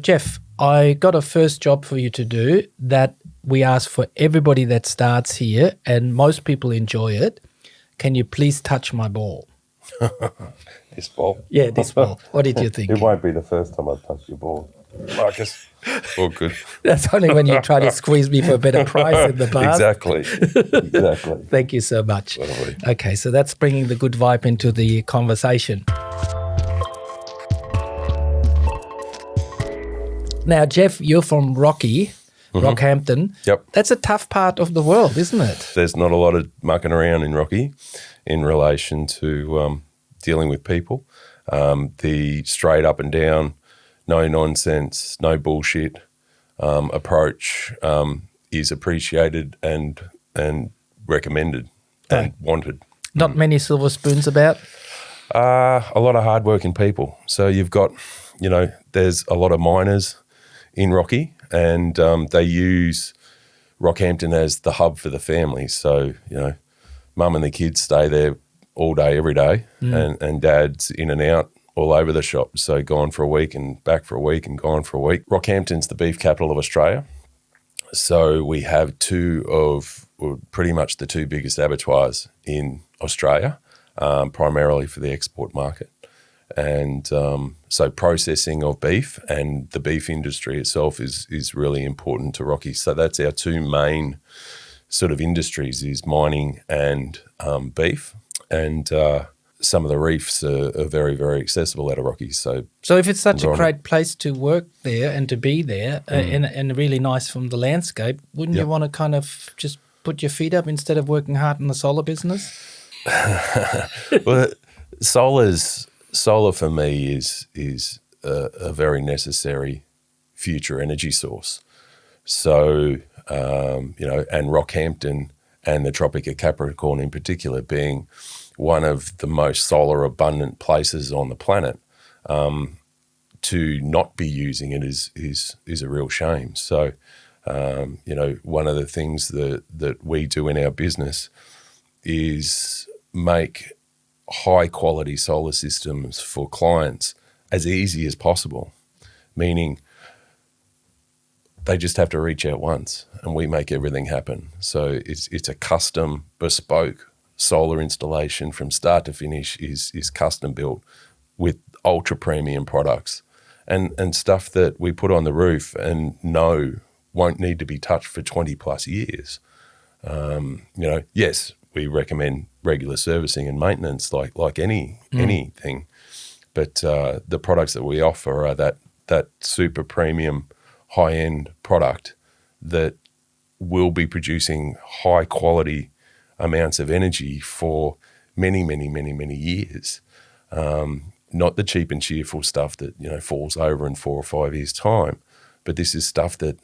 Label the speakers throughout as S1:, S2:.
S1: Jeff, I got a first job for you to do that we ask for everybody that starts here, and most people enjoy it. Can you please touch my ball?
S2: This ball?
S1: Yeah, this ball. What did you think?
S2: It won't be the first time I've touched your ball, Marcus. All good.
S1: That's only when you try to squeeze me for a better price in the past.
S2: Exactly.
S1: Thank you so much.
S2: Lovely.
S1: Okay, so that's bringing the good vibe into the conversation. Now, Jeff, you're from Rockhampton.
S2: Yep.
S1: That's a tough part of the world, isn't it?
S2: There's not a lot of mucking around in Rocky in relation to dealing with people. The straight up and down, no nonsense, no bullshit approach is appreciated and recommended and wanted.
S1: Not many silver spoons about?
S2: A lot of hardworking people. So you've got, there's a lot of miners in Rocky, and they use Rockhampton as the hub for the family. So, mum and the kids stay there all day, every day, and dad's in and out all over the shop. So gone for a week and back for a week and gone for a week. Rockhampton's the beef capital of Australia. So we have pretty much the two biggest abattoirs in Australia, primarily for the export market. And so processing of beef and the beef industry itself is really important to Rocky. So that's our two main sort of industries, is mining and beef. And some of the reefs are very, very accessible out of Rocky. So
S1: if it's such a great place to work there and to be there and really nice from the landscape, wouldn't you want to kind of just put your feet up instead of working hard in the solar business?
S2: Well, solar for me is a very necessary future energy source. So, and Rockhampton and the Tropic of Capricorn in particular being one of the most solar abundant places on the planet, to not be using it is a real shame. So, one of the things that we do in our business is make high quality solar systems for clients as easy as possible, meaning they just have to reach out once and we make everything happen. So it's a custom, bespoke solar installation from start to finish is custom built with ultra premium products and stuff that we put on the roof and won't need to be touched for 20 plus years. Yes, we recommend regular servicing and maintenance like anything, but the products that we offer are that super premium high end product that will be producing high quality amounts of energy for many, many, many, many years. Not the cheap and cheerful stuff that falls over in 4 or 5 years' time, but this is stuff that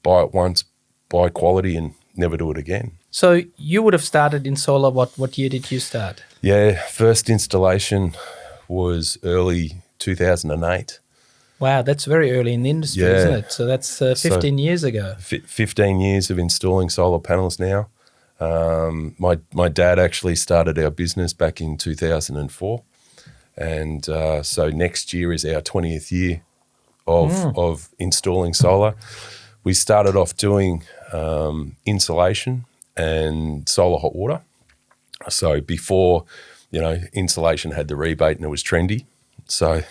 S2: buy it once, buy quality, and never do it again.
S1: So you would have started in solar. What year did you start?
S2: Yeah, first installation was early 2008.
S1: Wow, that's very early in the industry, isn't it? So that's 15 years ago.
S2: 15 years of installing solar panels now. My dad actually started our business back in 2004. And so next year is our 20th year of installing solar. We started off doing insulation and solar hot water. So before, insulation had the rebate and it was trendy. So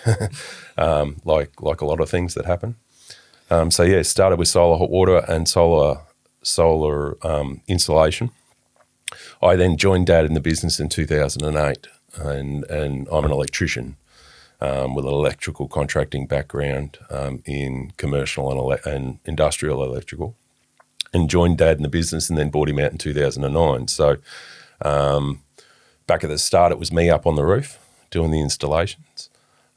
S2: like a lot of things that happen. Started with solar hot water and solar insulation. I then joined Dad in the business in 2008, and I'm an electrician with an electrical contracting background in commercial and industrial electrical, and joined Dad in the business and then bought him out in 2009. So back at the start, it was me up on the roof doing the installations,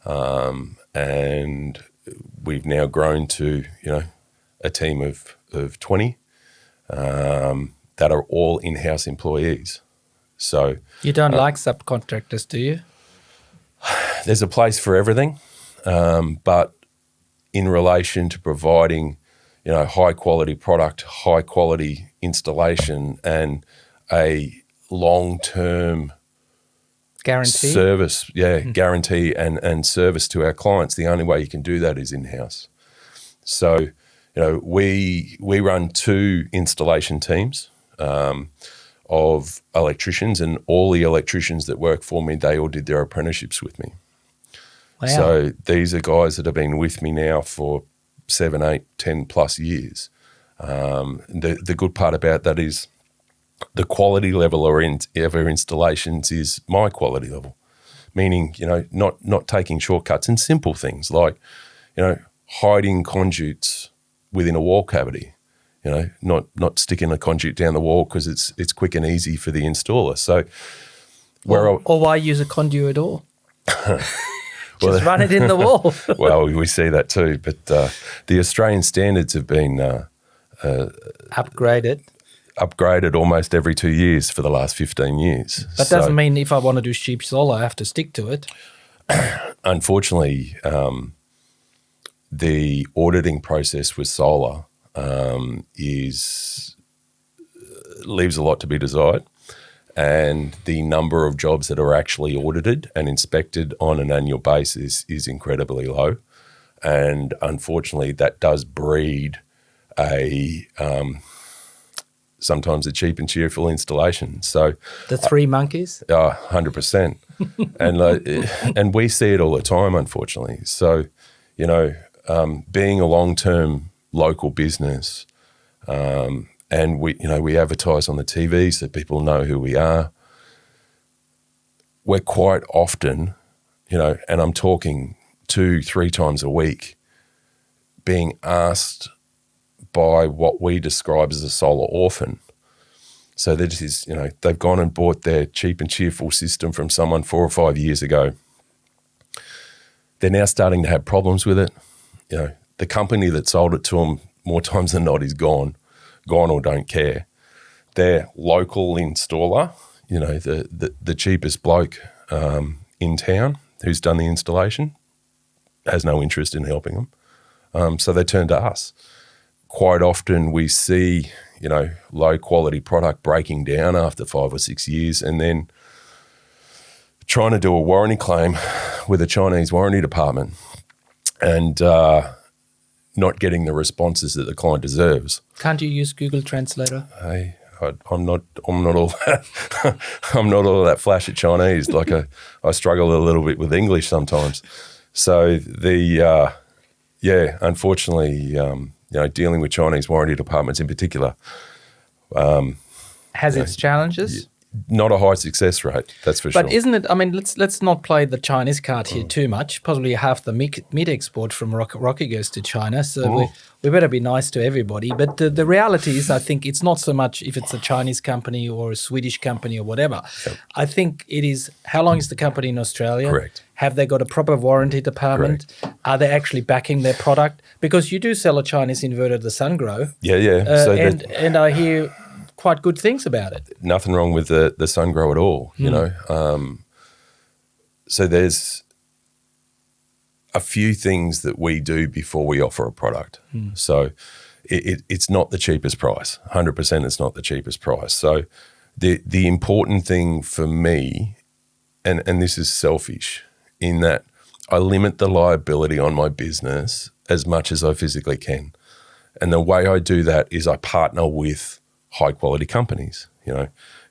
S2: and we've now grown to a team of 20 that are all in-house employees. So
S1: you don't like subcontractors, do you?
S2: There's a place for everything, but in relation to providing, high quality product, high quality installation, and a long-term
S1: Guarantee?
S2: service, guarantee and service to our clients. The only way you can do that is in-house. So, we run 2 installation teams of electricians, and all the electricians that work for me, they all did their apprenticeships with me.
S1: Wow.
S2: So these are guys that have been with me now for 7, 8, 10 plus years. The good part about that is the quality level of our installations is my quality level, meaning, not taking shortcuts in simple things like, hiding conduits within a wall cavity, not sticking a conduit down the wall because it's quick and easy for the installer. So,
S1: or why use a conduit at all? Just run it in the wall.
S2: Well, we see that too, but the Australian standards have been upgraded almost every 2 years for the last 15 years.
S1: But doesn't mean if I want to do cheap solar, I have to stick to it.
S2: Unfortunately, the auditing process with solar leaves a lot to be desired, and the number of jobs that are actually audited and inspected on an annual basis is incredibly low, and unfortunately that does breed sometimes a cheap and cheerful installation. So
S1: the 3 monkeys?
S2: 100%. And we see it all the time, unfortunately. So, being a long-term local business, and we advertise on the TV so people know who we are. We're quite often, and I'm talking 2-3 times a week, being asked by what we describe as a solar orphan. So that is, they've gone and bought their cheap and cheerful system from someone 4 or 5 years ago. They're now starting to have problems with it. The company that sold it to them more times than not is gone or don't care. Their local installer, the cheapest bloke in town who's done the installation, has no interest in helping them. So they turn to us. Quite often we see, low quality product breaking down after 5 or 6 years, and then trying to do a warranty claim with a Chinese warranty department and not getting the responses that the client deserves.
S1: Can't you use Google Translator?
S2: Hey, I'm not all that I'm not all that flash at Chinese. Like I struggle a little bit with English sometimes. So unfortunately, dealing with Chinese warranty departments in particular
S1: has its challenges.
S2: Not a high success rate, that's for sure.
S1: But isn't it? I mean, let's not play the Chinese card here too much. Possibly half the meat export from Rocky goes to China, so we better be nice to everybody. But the reality is, I think it's not so much if it's a Chinese company or a Swedish company or whatever. Yep. I think it is, how long is the company in Australia?
S2: Correct.
S1: Have they got a proper warranty department? Correct. Are they actually backing their product? Because you do sell a Chinese inverter, the SunGrow.
S2: Yeah.
S1: And I hear quite good things about it.
S2: Nothing wrong with the SunGrow at all, So there's a few things that we do before we offer a product. So it's not the cheapest price. 100% it's not the cheapest price. So the important thing for me, and this is selfish, in that I limit the liability on my business as much as I physically can. And the way I do that is I partner with high quality companies,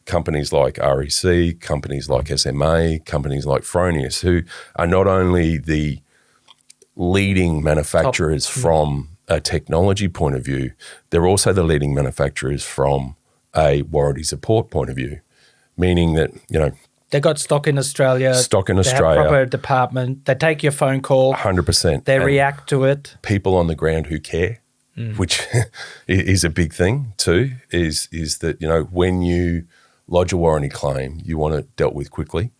S2: companies like REC, companies like SMA, companies like Fronius, who are not only the leading manufacturers from a technology point of view, they're also the leading manufacturers from a warranty support point of view, meaning that,
S1: they got stock in Australia. They have proper department. They take your phone call.
S2: 100%.
S1: They react to it.
S2: People on the ground who care. Which is a big thing too, is that, when you lodge a warranty claim, you want it dealt with quickly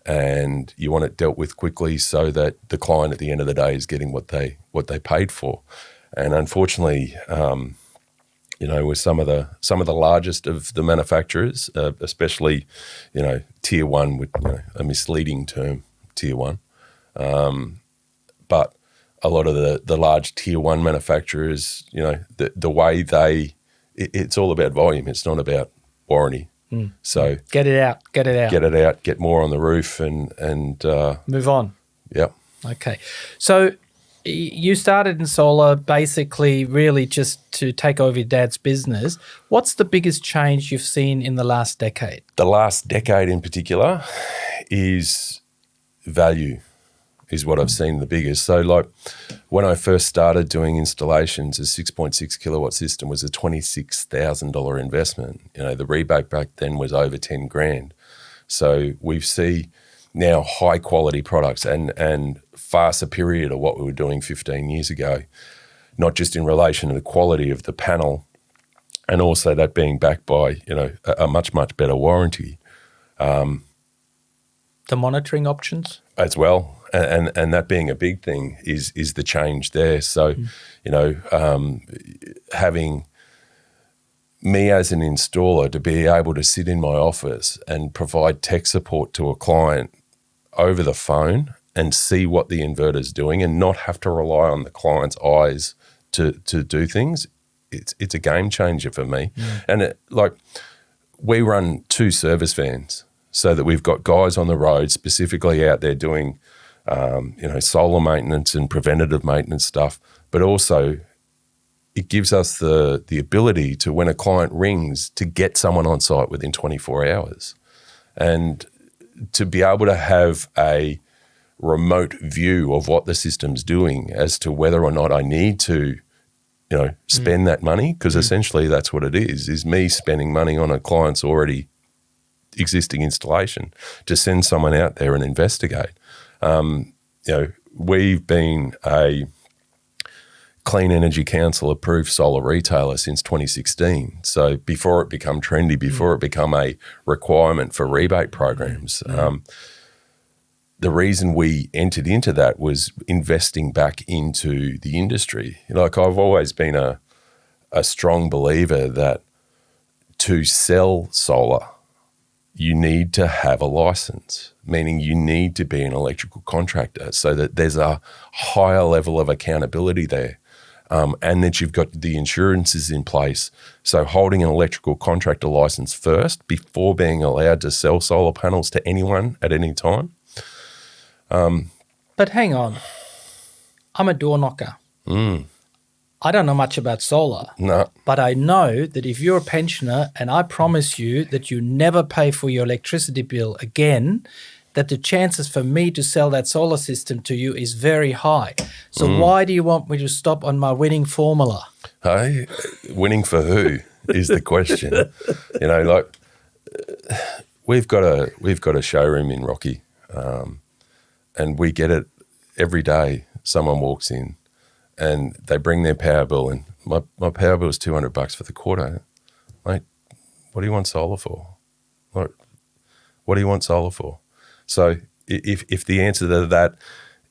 S2: and you want it dealt with quickly so that the client at the end of the day is getting what they paid for. And unfortunately, with some of the largest of the manufacturers, especially, tier one, with a misleading term, tier one, but a lot of the large tier one manufacturers, the way it's all about volume. It's not about warranty. So
S1: Get it out.
S2: get more on the roof and
S1: Move on.
S2: yeah.
S1: Okay. So you started in solar basically really just to take over your dad's business. What's the biggest change you've seen in the last decade?
S2: The last decade in particular is value is what I've seen the biggest. So like when I first started doing installations, a 6.6 kilowatt system was a $26,000 investment. You know, the rebate back then was over 10 grand. So we see now high quality products and far superior to what we were doing 15 years ago, not just in relation to the quality of the panel and also that being backed by, you know, a much, much better warranty.
S1: The monitoring options?
S2: As well. And that being a big thing is the change there. So, you know, having me as an installer to be able to sit in my office and provide tech support to a client over the phone and see what the inverter's doing and not have to rely on the client's eyes to do things, it's a game changer for me. And we run 2 service vans so that we've got guys on the road specifically out there doing solar maintenance and preventative maintenance stuff, but also it gives us the ability to, when a client rings, to get someone on site within 24 hours and to be able to have a remote view of what the system's doing as to whether or not I need to, you know, spend that money, because essentially that's what it is me spending money on a client's already existing installation to send someone out there and investigate. We've been a Clean Energy Council approved solar retailer since 2016. So before it became trendy, before it became a requirement for rebate programs, the reason we entered into that was investing back into the industry. Like, I've always been a strong believer that to sell solar, you need to have a license, meaning you need to be an electrical contractor so that there's a higher level of accountability there, and that you've got the insurances in place. So holding an electrical contractor license first before being allowed to sell solar panels to anyone at any time.
S1: But hang on, I'm a door knocker. I don't know much about solar.
S2: No.
S1: But I know that if you're a pensioner and I promise you that you never pay for your electricity bill again, that the chances for me to sell that solar system to you is very high. So why do you want me to stop on my winning formula?
S2: Hey, winning for who is the question. You know, like we've got a showroom in Rocky, and we get it every day. Someone walks in and they bring their power bill, and my power bill is $200 for the quarter. Mate, what do you want solar for? What do you want solar for? So if the answer to that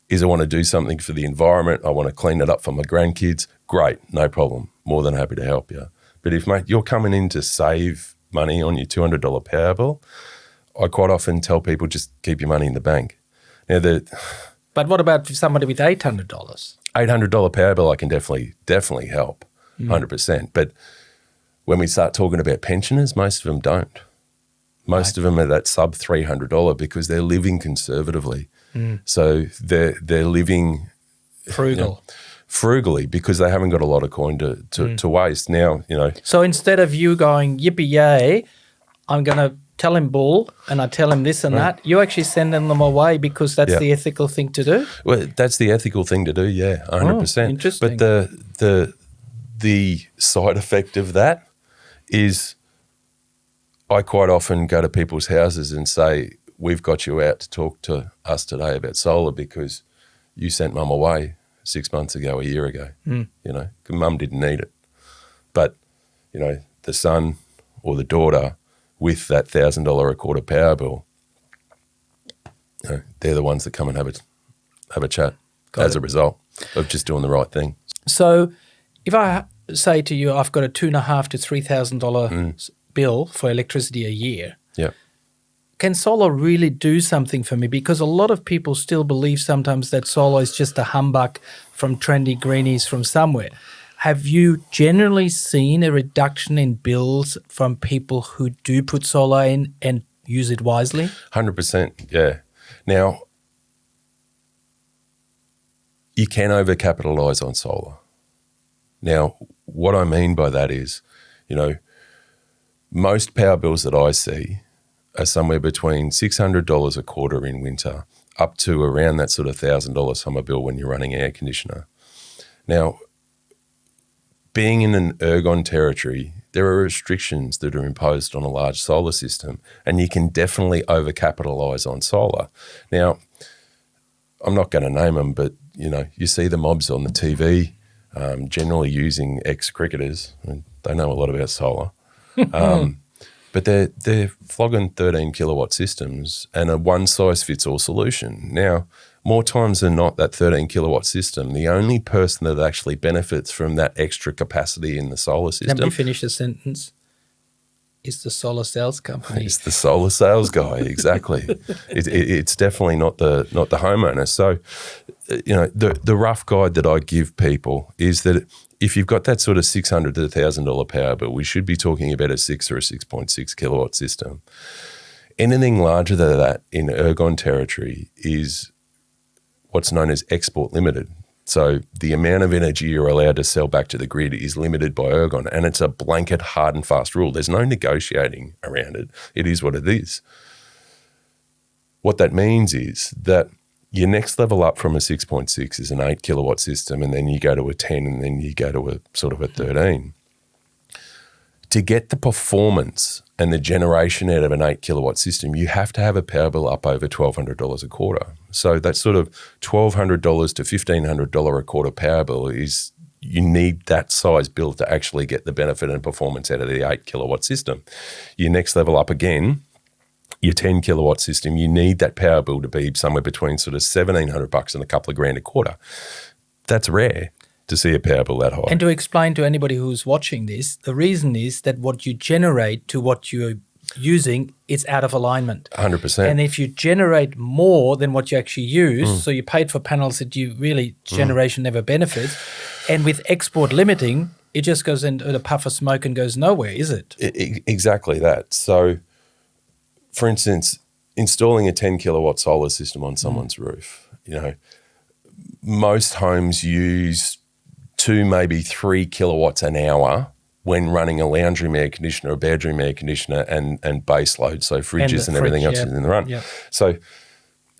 S2: is I want to do something for the environment, I want to clean it up for my grandkids, great, no problem. More than happy to help you. But if, mate, you're coming in to save money on your $200 power bill, I quite often tell people just keep your money in the bank. Now,
S1: but what about somebody with $800?
S2: $800 power bill, I can definitely help, 100%. But when we start talking about pensioners, most of them don't. Most of them are that sub $300 because they're living conservatively. So they're living frugally because they haven't got a lot of coin to waste. Now, you know. So
S1: instead of you going yippee yay, I'm going to tell him bull and I tell him this and that, you actually sending them away because that's the ethical thing to do?
S2: Well, that's the ethical thing to do, 100%.
S1: Oh, interesting.
S2: But the side effect of that is I quite often go to people's houses and say, we've got you out to talk to us today about solar because you sent mum away 6 months ago, a year ago, you know, 'cause mum didn't need it. But, you know, the son or the daughter with that $1,000 a quarter power bill, you know, they're the ones that come and have a chat a result of just doing the right thing.
S1: So if I say to you, I've got a $2,500 to $3,000 bill for electricity a year, can solar really do something for me? Because a lot of people still believe sometimes that solar is just a humbug from trendy greenies from somewhere. Have you generally seen a reduction in bills from people who do put solar in and use it wisely?
S2: 100%, yeah. Now, you can over-capitalise on solar. Now, what I mean by that is, most power bills that I see are somewhere between $600 a quarter in winter up to around that sort of $1,000 summer bill when you're running air conditioner. Now, being in an ergon territory, there are restrictions that are imposed on a large solar system, and you can definitely over-capitalise on solar. Now, I'm not going to name them, but, you see the mobs on the TV generally using ex-cricketers. I mean, they know a lot about solar. But they're flogging 13 kilowatt systems and a one-size-fits-all solution. Now, more times than not, that 13 kilowatt system, the only person that actually benefits from that extra capacity in the solar system—
S1: Let me finish the sentence. Is the solar sales company.
S2: It's the solar sales guy, exactly. It's definitely not the homeowner. So, the rough guide that I give people is that if you've got that sort of $600 to $1,000 power bill, we should be talking about a 6 or a 6.6 kilowatt system. Anything larger than that in ergon territory is what's known as export limited. So the amount of energy you're allowed to sell back to the grid is limited by ergon, and it's a blanket hard and fast rule. There's no negotiating around it. It is what it is. What that means is that your next level up from a 6.6 is an 8 kilowatt system, and then you go to a 10, and then you go to a sort of a 13. To get the performance and the generation out of an 8 kilowatt system, you have to have a power bill up over $1,200 a quarter. So that sort of $1,200 to $1,500 a quarter power bill is, you need that size bill to actually get the benefit and performance out of the 8 kilowatt system. Your next level up again, your 10 kilowatt system, you need that power bill to be somewhere between sort of $1,700 and a couple of grand a quarter. That's rare to see a power bill that high.
S1: And to explain to anybody who's watching this, the reason is that what you generate to what you're using, it's out of alignment.
S2: 100%.
S1: And if you generate more than what you actually use, so you paid for panels that you really, generation never benefits, and with export limiting, it just goes into a puff of smoke and goes nowhere, is it?
S2: Exactly that. So, for instance, installing a 10 kilowatt solar system on someone's roof, most homes use 2, maybe 3 kilowatts an hour when running a lounge room air conditioner, a bedroom air conditioner, and base load, so fridges and everything else is in the run.
S1: Yep.
S2: So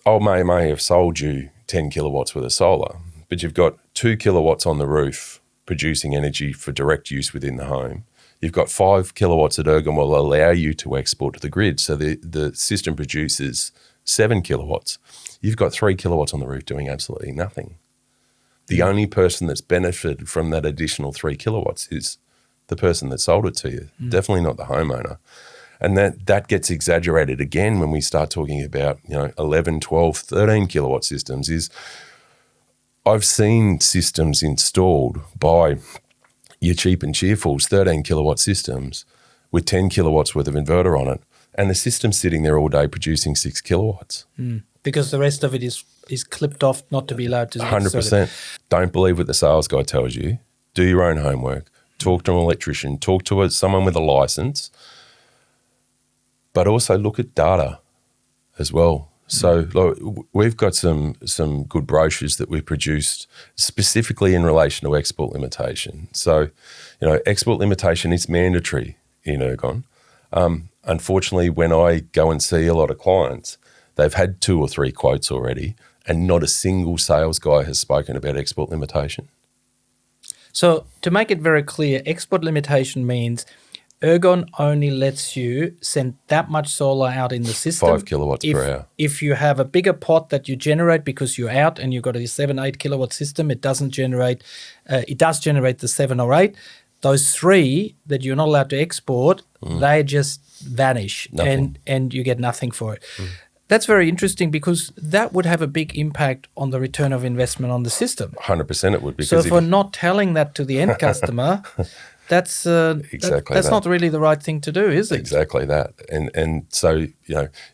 S2: old mate may have sold you 10 kilowatts worth of solar, but you've got 2 kilowatts on the roof producing energy for direct use within the home. You've got 5 kilowatts that ergon will allow you to export to the grid, so the system produces 7 kilowatts. You've got 3 kilowatts on the roof doing absolutely nothing. The only person that's benefited from that additional 3 kilowatts is the person that sold it to you, definitely not the homeowner. And that gets exaggerated again when we start talking about 11, 12, 13 kilowatt systems. I've seen systems installed by your cheap and cheerfuls, 13 kilowatt systems with 10 kilowatts worth of inverter on it, and the system's sitting there all day producing 6 kilowatts.
S1: Because the rest of it is clipped off, not to be allowed to.
S2: 100%. Don't believe what the sales guy tells you. Do your own homework. Talk to an electrician. Talk to someone with a license. But also look at data as well. So we've got some good brochures that we produced specifically in relation to export limitation. So, export limitation is mandatory in ergon. Unfortunately, when I go and see a lot of clients, they've had 2 or 3 quotes already, and not a single sales guy has spoken about export limitation.
S1: So to make it very clear, export limitation means ergon only lets you send that much solar out in the system.
S2: 5 kilowatts per hour.
S1: If you have a bigger pot that you generate because you're out and you've got a 7, 8 kilowatt system, it doesn't generate, it does generate the 7 or 8. Those 3 that you're not allowed to export, they just vanish and you get nothing for it. That's very interesting because that would have a big impact on the return of investment on the system.
S2: 100% it would. Because
S1: so if we're not telling that to the end customer, that's not really the right thing to do, is it?
S2: Exactly that. And so,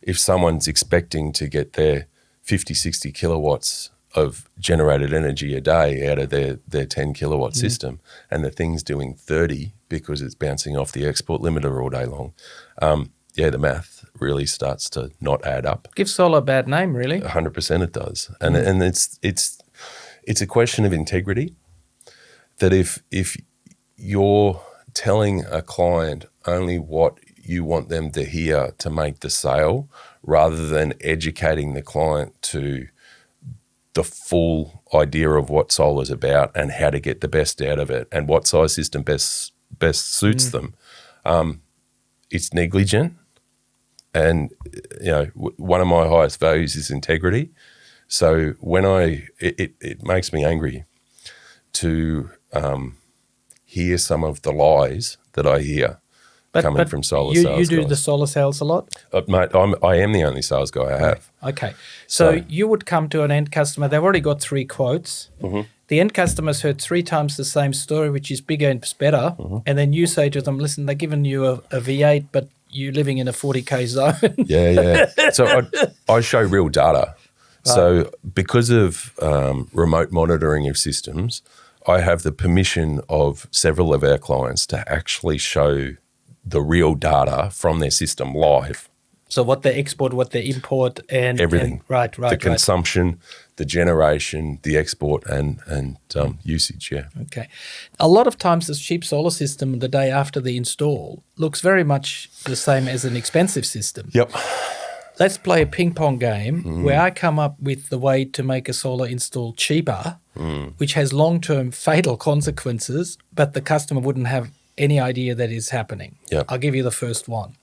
S2: if someone's expecting to get their 50, 60 kilowatts of generated energy a day out of their 10 kilowatt system, and the thing's doing 30 because it's bouncing off the export limiter all day long. The math really starts to not add up.
S1: Gives solar a bad name, really.
S2: 100% it does. And it's a question of integrity, that if you're telling a client only what you want them to hear to make the sale, rather than educating the client to the full idea of what solar's about and how to get the best out of it and what size system best suits them, it's negligent. And, one of my highest values is integrity. So when it makes me angry to hear some of the lies that I hear coming from solar sales guys.
S1: You do the solar sales a lot?
S2: Mate, I am the only sales guy I have.
S1: Okay. So you would come to an end customer. They've already got 3 quotes. Mm-hmm. The end customer's heard 3 times the same story, which is bigger and better. Mm-hmm. And then you say to them, listen, they're giving you a V8, but you're living in a 40K zone.
S2: Yeah. So I show real data. Right. So because of remote monitoring of systems, I have the permission of several of our clients to actually show the real data from their system live.
S1: So what they export, what they import, and
S2: everything.
S1: Right.
S2: The consumption, the generation, the export, and usage. Yeah.
S1: Okay. A lot of times, this cheap solar system the day after the install looks very much the same as an expensive system.
S2: Yep.
S1: Let's play a ping pong game where I come up with the way to make a solar install cheaper, which has long-term fatal consequences, but the customer wouldn't have any idea that is happening.
S2: Yep.
S1: I'll give you the first one.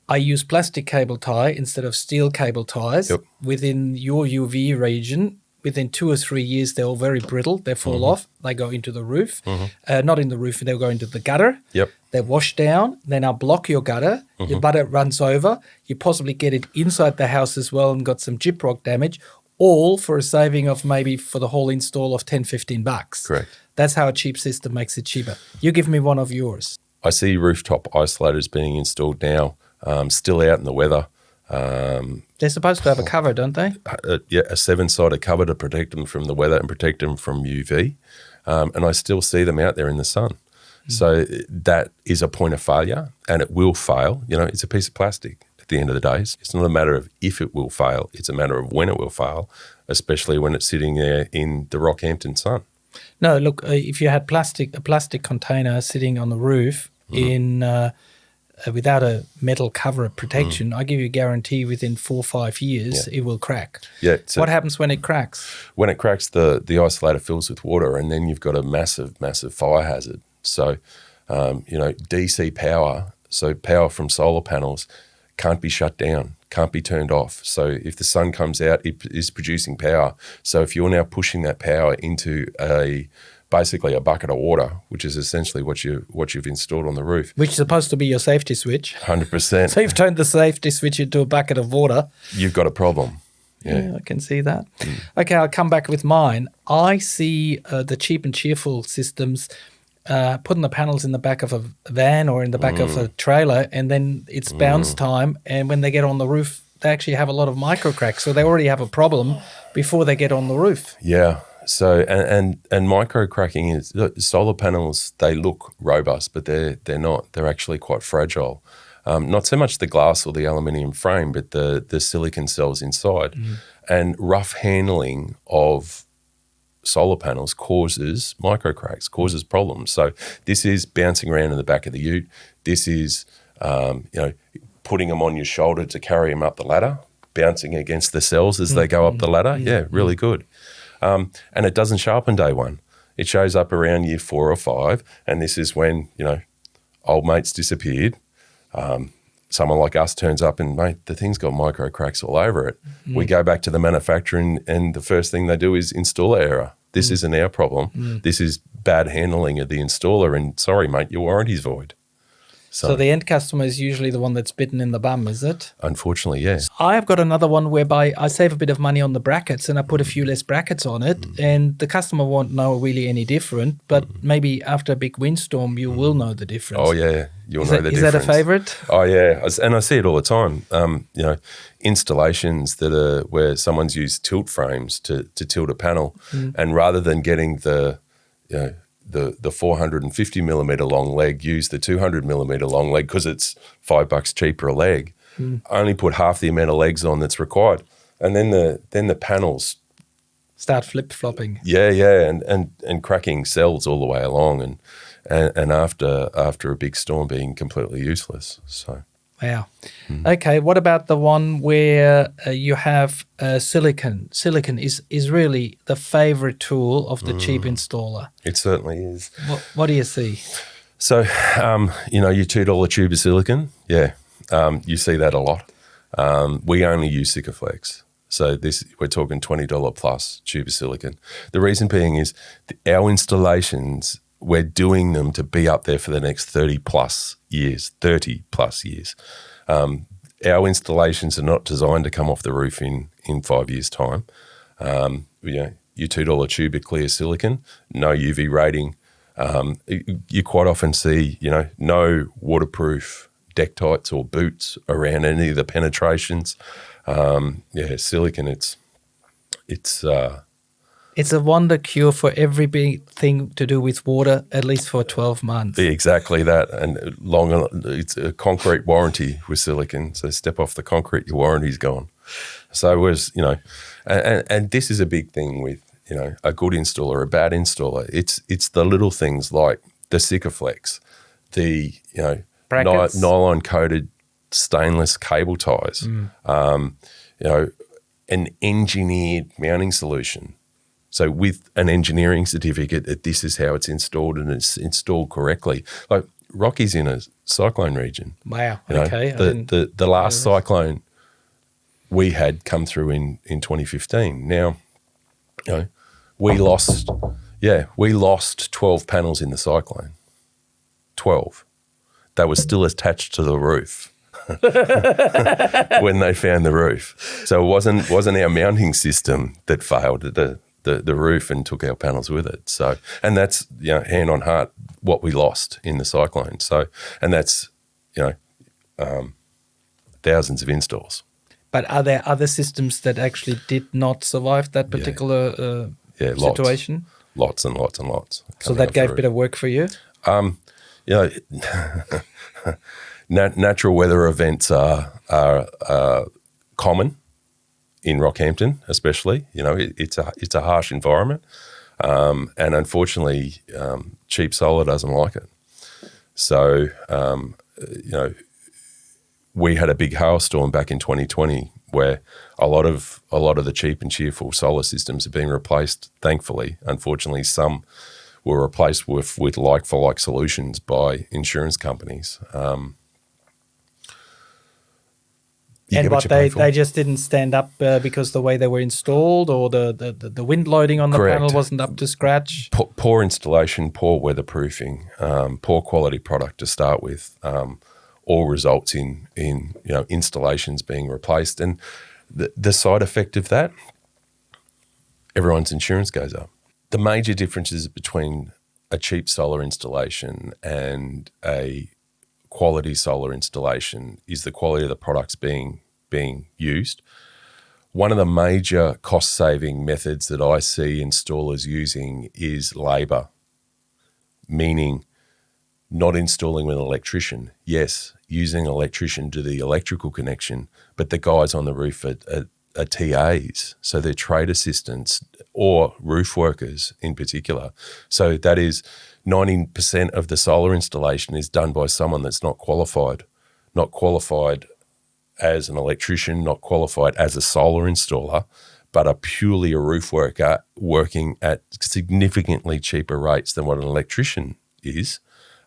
S1: I use plastic cable tie instead of steel cable ties.
S2: Yep.
S1: Within your UV region, within 2 or 3 years, they're all very brittle. They fall off. They go into the roof. Not in the roof. They'll go into the gutter.
S2: Yep.
S1: They wash down. Then I'll block your gutter. Your gutter runs over. You possibly get it inside the house as well and got some gyprock damage, all for a saving of maybe for the whole install of $10-15.
S2: Correct.
S1: That's how a cheap system makes it cheaper. You give me one of yours.
S2: I see rooftop isolators being installed now, still out in the weather.
S1: They're supposed to have a cover, don't they?
S2: A 7-sided cover to protect them from the weather and protect them from UV. And I still see them out there in the sun. So that is a point of failure, and it will fail. It's a piece of plastic at the end of the day. It's not a matter of if it will fail. It's a matter of when it will fail, especially when it's sitting there in the Rockhampton sun.
S1: No, look, if you had a plastic container sitting on the roof without a metal cover protection, I give you a guarantee within 4 or 5 years it will crack.
S2: Yeah. So
S1: what happens when it cracks?
S2: When it cracks, the isolator fills with water, and then you've got a massive, massive fire hazard. So, DC power, so power from solar panels, can't be shut down, can't be turned off. So if the sun comes out, it is producing power. So if you're now pushing that power into basically a bucket of water, which is essentially what you've installed on the roof.
S1: Which is supposed to be your safety switch.
S2: 100%.
S1: So you've turned the safety switch into a bucket of water.
S2: You've got a problem. Yeah,
S1: I can see that. Okay, I'll come back with mine. I see the cheap and cheerful systems putting the panels in the back of a van or in the back of a trailer, and then it's bounce time, and when they get on the roof, they actually have a lot of microcracks. So they already have a problem before they get on the roof.
S2: Yeah. So and microcracking is solar panels. They look robust, but they're not. They're actually quite fragile. Not so much the glass or the aluminium frame, but the silicon cells inside. And rough handling of solar panels causes microcracks, causes problems. So this is bouncing around in the back of the ute. This is putting them on your shoulder to carry them up the ladder, bouncing against the cells as they go up the ladder. Yeah, really good. And it doesn't show up on day one. It shows up around year 4 or 5, and this is when, old mate's disappeared. Someone like us turns up and, mate, the thing's got microcracks all over it. We go back to the manufacturer and the first thing they do is installer error. This isn't our problem. This is bad handling of the installer, and sorry, mate, your warranty's void.
S1: So the end customer is usually the one that's bitten in the bum, is it?
S2: Unfortunately, yes.
S1: I've got another one whereby I save a bit of money on the brackets and I put a few less brackets on it, and the customer won't know really any different, but maybe after a big windstorm, you will know the difference.
S2: Oh, yeah, you'll know the difference.
S1: Is that a favourite?
S2: Oh, yeah, and I see it all the time. Installations that are where someone's used tilt frames to tilt a panel, and rather than getting the 450 millimeter long leg, use the 200 millimeter long leg because it's $5 cheaper a leg. Only put half the amount of legs on that's required, and then the panels
S1: start flip flopping.
S2: Yeah, and cracking cells all the way along, and after a big storm being completely useless. So.
S1: Wow. Okay, what about the one where you have silicon? Silicon is really the favorite tool of the cheap installer.
S2: It certainly is.
S1: What do you see?
S2: So, your $2 tube of silicon, you see that a lot. We only use Sikaflex. So we're talking $20 plus tube of silicon. The reason being is our installations, we're doing them to be up there for the next 30 plus years. Our installations are not designed to come off the roof in 5 years' time. Your $2 tube of clear silicon, no UV rating. You quite often see, no waterproof deck tights or boots around any of the penetrations. Silicon, it's
S1: a wonder cure for everything to do with water, at least for 12 months.
S2: Exactly that. And it's a concrete warranty with silicon. So step off the concrete, your warranty's gone. So and this is a big thing with, a good installer, a bad installer. It's the little things like the Sikaflex, the, nylon coated stainless cable ties, an engineered mounting solution. So with an engineering certificate that this is how it's installed and it's installed correctly. Like Rocky's in a cyclone region.
S1: Wow. Okay.
S2: The last cyclone we had come through in 2015. Now, we lost 12 panels in the cyclone. 12. They were still attached to the roof when they found the roof. So it wasn't our mounting system that failed. The roof and took our panels with it. So, and that's, hand on heart, what we lost in the cyclone. So, and that's, thousands of installs.
S1: But are there other systems that actually did not survive that particular situation?
S2: Lots and lots and lots.
S1: So that gave a bit of work for you?
S2: Natural weather events are common in Rockhampton, especially. It's a harsh environment, and unfortunately, cheap solar doesn't like it. So, we had a big hailstorm back in 2020 where a lot of the cheap and cheerful solar systems are being replaced. Thankfully, unfortunately, some were replaced with like-for-like solutions by insurance companies.
S1: They just didn't stand up because the way they were installed, or the wind loading on the panel wasn't up to scratch?
S2: Poor installation, poor weatherproofing, poor quality product to start with, all results in installations being replaced. And the side effect of that, everyone's insurance goes up. The major differences between a cheap solar installation and a quality solar installation is the quality of the products being used. One of the major cost-saving methods that I see installers using is labour, meaning not installing with an electrician. Yes, using an electrician to the electrical connection, but the guys on the roof are TAs, so they're trade assistants or roof workers in particular. So that is 90% of the solar installation is done by someone that's not qualified as an electrician, not qualified as a solar installer, but are purely a roof worker working at significantly cheaper rates than what an electrician is,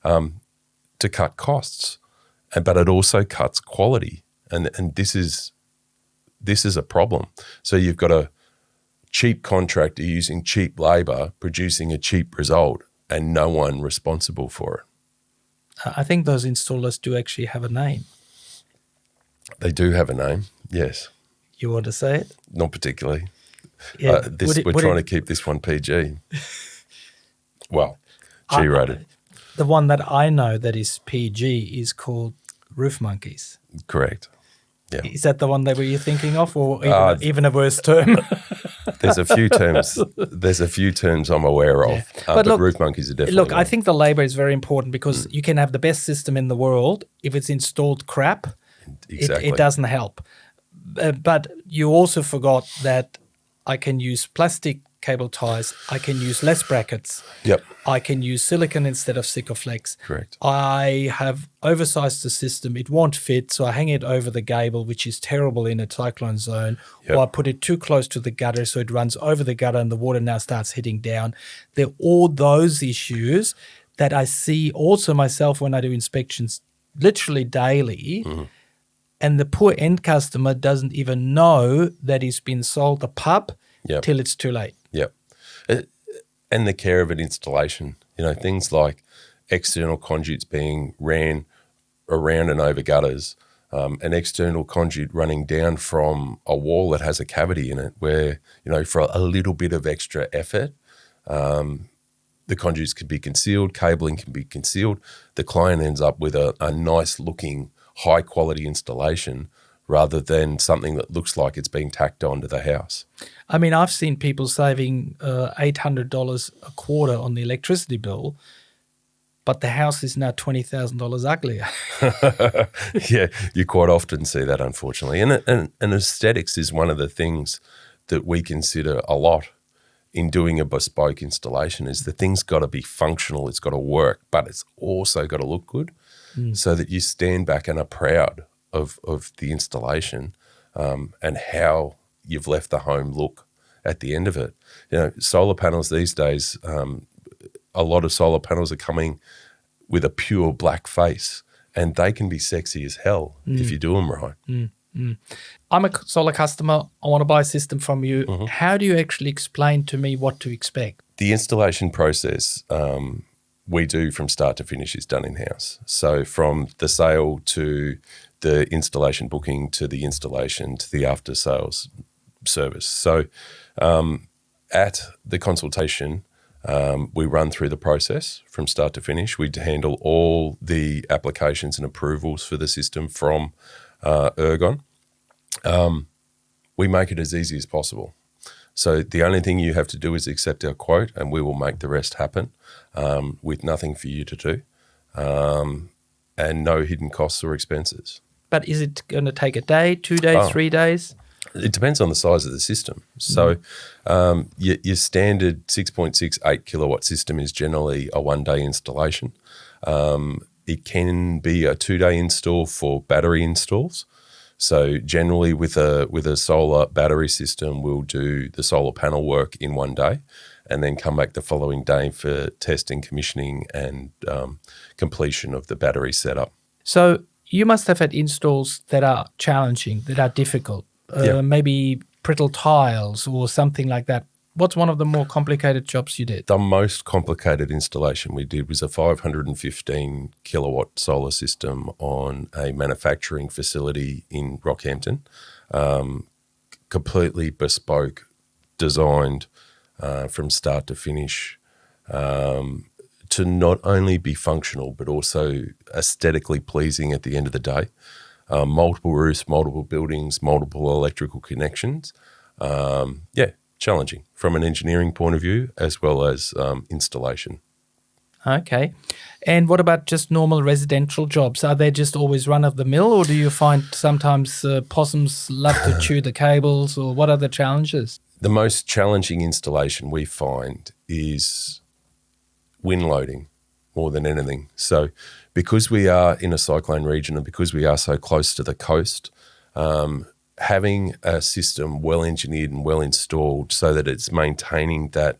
S2: to cut costs. But it also cuts quality. And this is a problem. So you've got a cheap contractor using cheap labour, producing a cheap result, and no one responsible for it.
S1: I think those installers do actually have a name.
S2: They do have a name, yes.
S1: You want to say it?
S2: Not particularly.
S1: Yeah.
S2: We're trying to keep this one PG. Well, G-rated.
S1: The one that I know that is PG is called Roof Monkeys.
S2: Correct. Yeah.
S1: Is that the one that you're thinking of, or even a worse term?
S2: There's a few terms. There's a few terms I'm aware of, but look, Roof Monkeys are definitely.
S1: Look, I think the labour is very important because you can have the best system in the world if it's installed crap.
S2: Exactly.
S1: It doesn't help. But you also forgot that I can use plastic cable ties. I can use less brackets.
S2: Yep.
S1: I can use silicon instead of Sikaflex.
S2: Correct.
S1: I have oversized the system. It won't fit, so I hang it over the gable, which is terrible in a cyclone zone.
S2: Yep.
S1: Or I put it too close to the gutter, so it runs over the gutter and the water now starts hitting down. There are all those issues that I see also myself when I do inspections literally daily. Mm-hmm. And the poor end customer doesn't even know that he's been sold a pub till it's too late.
S2: Yep. And the care of an installation, things like external conduits being ran around and over gutters, an external conduit running down from a wall that has a cavity in it where, for a little bit of extra effort, the conduits can be concealed, cabling can be concealed. The client ends up with a nice looking, high quality installation rather than something that looks like it's being tacked onto the house.
S1: I mean, I've seen people saving $800 a quarter on the electricity bill, but the house is now $20,000 uglier.
S2: Yeah, you quite often see that, unfortunately. And aesthetics is one of the things that we consider a lot in doing a bespoke installation is the thing's got to be functional, it's got to work, but it's also got to look good so that you stand back and are proud of the installation and how you've left the home look at the end of it. Solar panels these days, a lot of solar panels are coming with a pure black face and they can be sexy as hell if you do them right.
S1: I'm a solar customer. I want to buy a system from you. Mm-hmm. How do you actually explain to me what to expect?
S2: The installation process we do from start to finish is done in-house. So from the sale to the installation booking to the installation to the after-sales service. So at the consultation, we run through the process from start to finish. We handle all the applications and approvals for the system from Ergon. We make it as easy as possible. So the only thing you have to do is accept our quote and we will make the rest happen with nothing for you to do and no hidden costs or expenses.
S1: But is it going to take a day, 2 days, 3 days?
S2: It depends on the size of the system. So your standard 6.68 kilowatt system is generally a 1-day installation. It can be a 2-day install for battery installs. So generally with a solar battery system, we'll do the solar panel work in 1 day and then come back the following day for testing, commissioning and completion of the battery setup.
S1: So you must have had installs that are challenging, that are difficult, maybe brittle tiles or something like that. What's one of the more complicated jobs you did?
S2: The most complicated installation we did was a 515 kilowatt solar system on a manufacturing facility in Rockhampton, completely bespoke, designed from start to finish to not only be functional but also aesthetically pleasing at the end of the day. Multiple roofs, multiple buildings, multiple electrical connections. Challenging from an engineering point of view as well as installation.
S1: Okay. And what about just normal residential jobs? Are they just always run-of-the-mill or do you find sometimes possums love to chew the cables or what are the challenges?
S2: The most challenging installation we find is wind loading more than anything. So because we are in a cyclone region and because we are so close to the coast, having a system well engineered and well installed so that it's maintaining that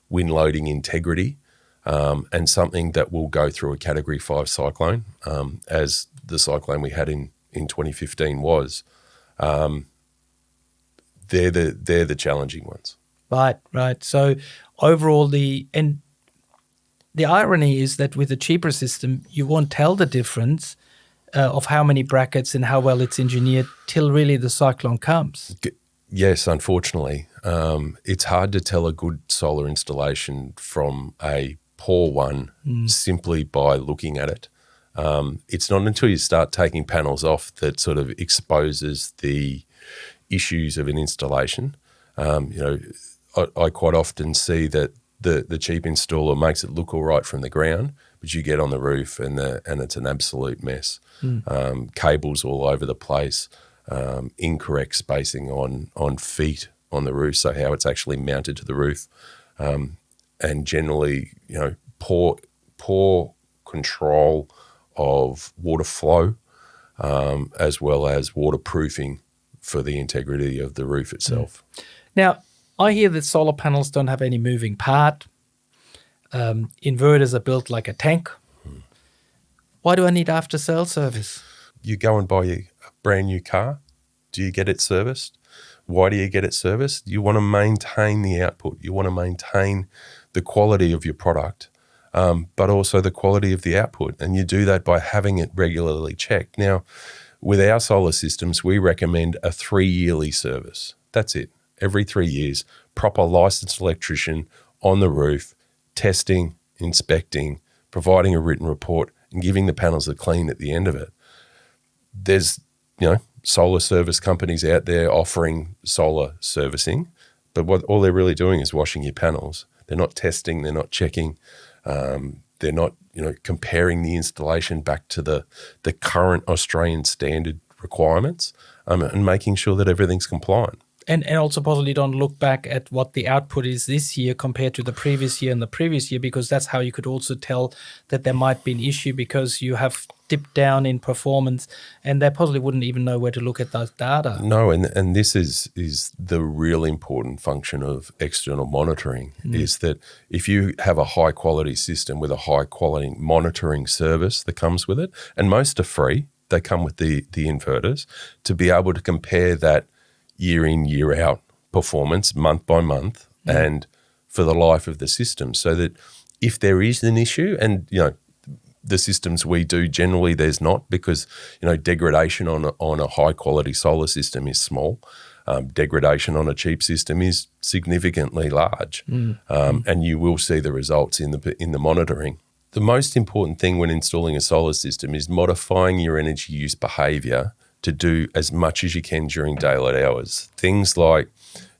S2: wind loading integrity and something that will go through a Category 5 cyclone, as the cyclone we had in 2015 was, they're the challenging ones.
S1: Right. So overall, the irony is that with a cheaper system, you won't tell the difference of how many brackets and how well it's engineered till really the cyclone comes.
S2: Yes, unfortunately. It's hard to tell a good solar installation from a poor one simply by looking at it. It's not until you start taking panels off that sort of exposes the issues of an installation. I quite often see that the cheap installer makes it look all right from the ground, but you get on the roof and it's an absolute mess. Cables all over the place, incorrect spacing on feet on the roof, so how it's actually mounted to the roof, and generally, poor control of water flow, as well as waterproofing for the integrity of the roof itself.
S1: Now, I hear that solar panels don't have any moving part. Inverters are built like a tank. Why do I need after-sale service?
S2: You go and buy a brand new car. Do you get it serviced? Why do you get it serviced? You want to maintain the output. You want to maintain the quality of your product, but also the quality of the output. And you do that by having it regularly checked. Now, with our solar systems, we recommend a 3-yearly service. That's it. Every 3 years, proper licensed electrician on the roof, testing, inspecting, providing a written report, and giving the panels a clean at the end of it. There's, solar service companies out there offering solar servicing, but all they're really doing is washing your panels. They're not testing, they're not checking, they're not, comparing the installation back to the current Australian standard requirements, and making sure that everything's compliant.
S1: And also possibly don't look back at what the output is this year compared to the previous year and the previous year, because that's how you could also tell that there might be an issue because you have dipped down in performance, and they possibly wouldn't even know where to look at those data.
S2: No, and this is the real important function of external monitoring, is that if you have a high quality system with a high quality monitoring service that comes with it, and most are free, they come with the inverters, to be able to compare that year in, year out performance, month by month, and for the life of the system, so that if there is an issue, and the systems we do generally there's not, because degradation on a high quality solar system is small. Degradation on a cheap system is significantly large, and you will see the results in the monitoring. The most important thing when installing a solar system is modifying your energy use behaviour to do as much as you can during daylight hours. Things like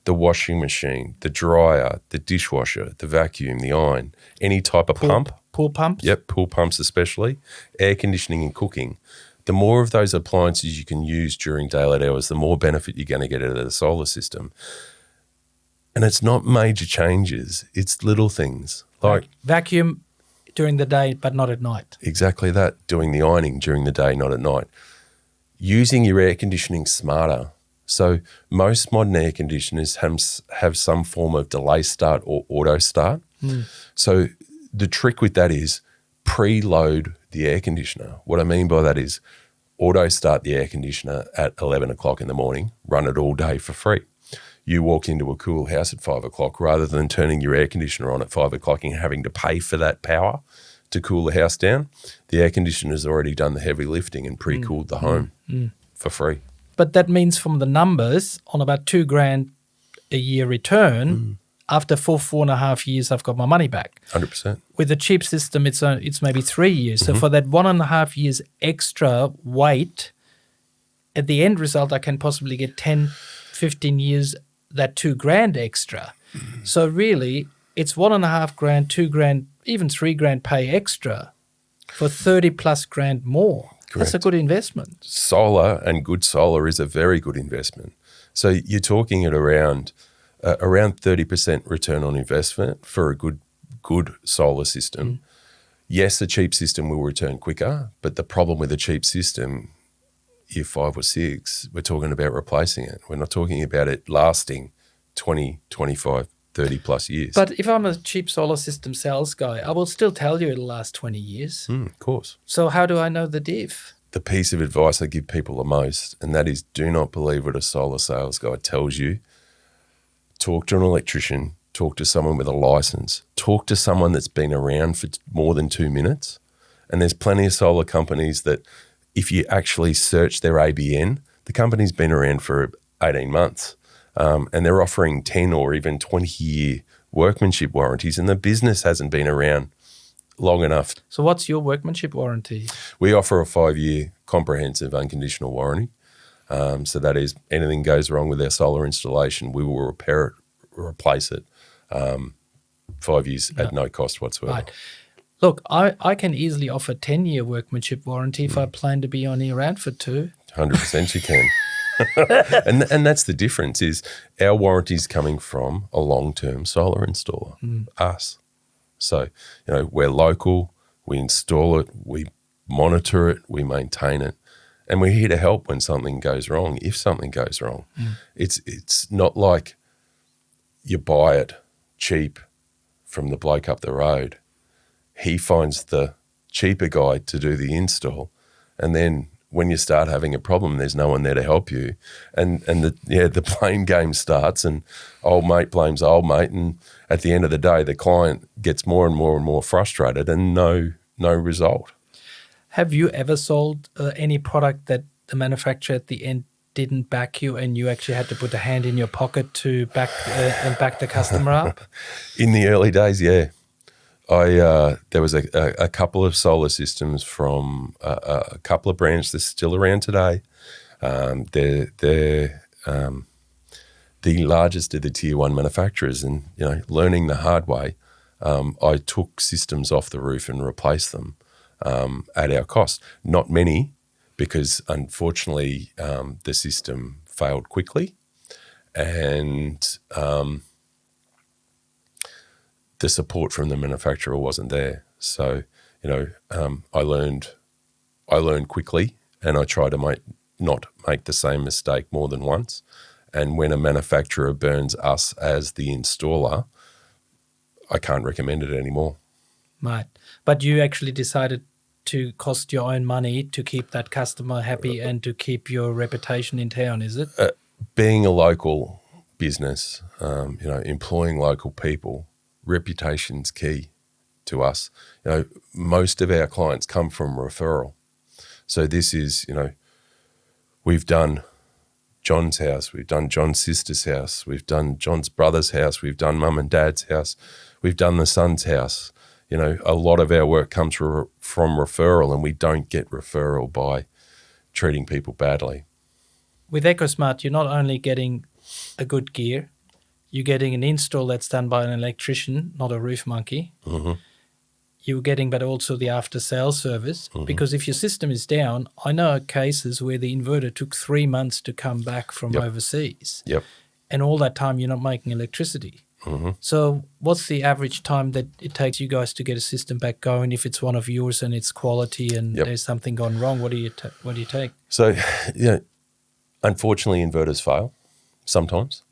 S2: the washing machine, the dryer, the dishwasher, the vacuum, the iron, any type of pump.
S1: Pool pumps?
S2: Yep, pool pumps especially, air conditioning and cooking. The more of those appliances you can use during daylight hours, the more benefit you're going to get out of the solar system. And it's not major changes, it's little things. Like
S1: vacuum during the day but not at night.
S2: Exactly that, doing the ironing during the day, not at night. Using your air conditioning smarter. So most modern air conditioners have some form of delay start or auto start. So the trick with that is preload the air conditioner. What I mean by that is auto start the air conditioner at 11 o'clock in the morning, run it all day for free. You walk into a cool house at 5 o'clock, rather than turning your air conditioner on at 5 o'clock and having to pay for that power to cool the house down, the air conditioner's already done the heavy lifting and pre-cooled the home for free.
S1: But that means from the numbers, on about $2,000 a year return, after 4.5 years, I've got my money back.
S2: 100%.
S1: With a cheap system, it's maybe 3 years. So for that 1.5 years extra wait, at the end result, I can possibly get 10, 15 years, that $2,000 extra. So really, it's 1.5 grand, $2,000, even $3,000 pay extra for 30 plus grand more. Correct. That's a good investment.
S2: Solar, and good solar, is a very good investment. So you're talking at around 30% return on investment for a good solar system. Yes, a cheap system will return quicker, but the problem with a cheap system, year 5 or 6, we're talking about replacing it. We're not talking about it lasting 20, 25, 30 plus years.
S1: But if I'm a cheap solar system sales guy, I will still tell you it'll last 20 years.
S2: Of course.
S1: So how do I know the diff?
S2: The piece of advice I give people the most, and that is, do not believe what a solar sales guy tells you. Talk to an electrician, talk to someone with a license, talk to someone that's been around for more than 2 minutes. And there's plenty of solar companies that if you actually search their ABN, the company's been around for 18 months and they're offering 10 or even 20-year workmanship warranties, and the business hasn't been around long enough.
S1: So what's your workmanship warranty?
S2: We offer a 5-year comprehensive unconditional warranty. So that is, anything goes wrong with our solar installation, we will repair it, replace it, 5 years at no cost whatsoever.
S1: Right. Look, I can easily offer 10-year workmanship warranty if I plan to be on here around for 2.
S2: 100% you can. and that's the difference, is our warranty's coming from a long-term solar installer, us. So, we're local, we install it, we monitor it, we maintain it, and we're here to help when something goes wrong, if something goes wrong. It's not like you buy it cheap from the bloke up the road. He finds the cheaper guy to do the install, and then when you start having a problem, there's no one there to help you, and the blame game starts, and old mate blames old mate, and at the end of the day, the client gets more and more and more frustrated, and no result.
S1: Have you ever sold any product that the manufacturer at the end didn't back you, and you actually had to put a hand in your pocket to back the customer up?
S2: In the early days, yeah. There was a couple of solar systems from a couple of brands that's still around today. They're the largest of the tier 1 manufacturers, and learning the hard way, I took systems off the roof and replaced them at our cost. Not many, because unfortunately the system failed quickly, and the support from the manufacturer wasn't there. So, I learned quickly, and I try to not make the same mistake more than once. And when a manufacturer burns us as the installer, I can't recommend it anymore.
S1: Right. But you actually decided to cost your own money to keep that customer happy and to keep your reputation in town, is it?
S2: Being a local business, employing local people, reputation's key to us. Most of our clients come from referral. So this is, we've done John's house, we've done John's sister's house, we've done John's brother's house, we've done mum and dad's house, we've done the son's house. A lot of our work comes from referral, and we don't get referral by treating people badly.
S1: With EcoSmart, you're not only getting a good gear, you're getting an install that's done by an electrician, not a roof monkey.
S2: Mm-hmm.
S1: You're getting, but also the after-sales service. Mm-hmm. Because if your system is down, I know cases where the inverter took 3 months to come back from overseas.
S2: Yep.
S1: And all that time you're not making electricity.
S2: Mm-hmm.
S1: So what's the average time that it takes you guys to get a system back going if it's one of yours and it's quality and there's something gone wrong? What do you take?
S2: So, unfortunately, inverters fail sometimes.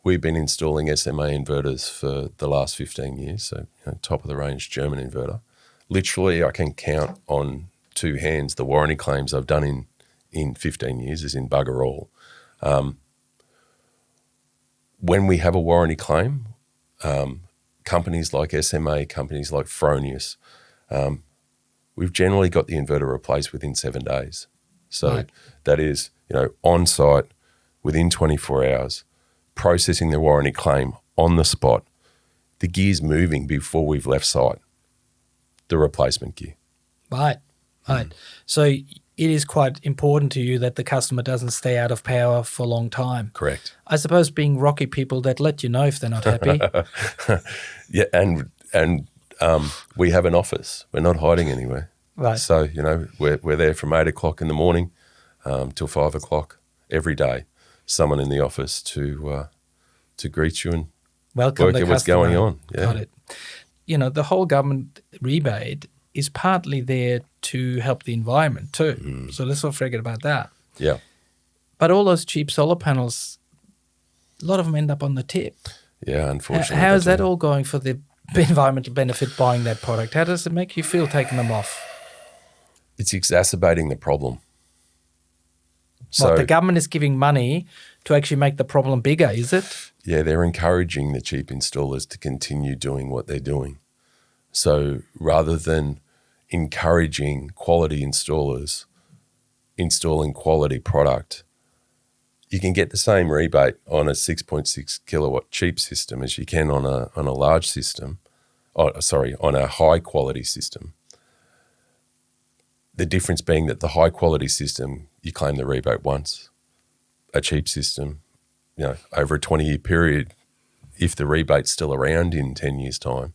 S2: We've been installing SMA inverters for the last 15 years, so top-of-the-range German inverter. Literally, I can count on 2 hands the warranty claims I've done in 15 years, is in bugger all. When we have a warranty claim, companies like SMA, companies like Fronius, we've generally got the inverter replaced within 7 days. So that is, on-site, within 24 hours, processing the warranty claim on the spot, the gear's moving before we've left site, the replacement gear.
S1: Right. So it is quite important to you that the customer doesn't stay out of power for a long time.
S2: Correct.
S1: I suppose being rocky people that let you know if they're not happy.
S2: Yeah, and we have an office. We're not hiding anywhere.
S1: Right.
S2: So, we're there from 8 o'clock in the morning till 5 o'clock every day. Someone in the office to greet you and
S1: welcome
S2: work
S1: the
S2: out what's
S1: customer.
S2: going on. Yeah.
S1: Got it. The whole government rebate is partly there to help the environment too. So let's not forget about that.
S2: Yeah.
S1: But all those cheap solar panels, a lot of them end up on the tip.
S2: Yeah, unfortunately.
S1: How is that all going for the environmental benefit buying that product? How does it make you feel taking them off?
S2: It's exacerbating the problem. So
S1: the government is giving money to actually make the problem bigger, is it?
S2: Yeah, they're encouraging the cheap installers to continue doing what they're doing. So rather than encouraging quality installers installing quality product, you can get the same rebate on a 6.6 kilowatt cheap system as you can on a large system, on a high quality system. The difference being that the high quality system, you claim the rebate once. A cheap system, over a 20-year period, if the rebate's still around in 10 years' time,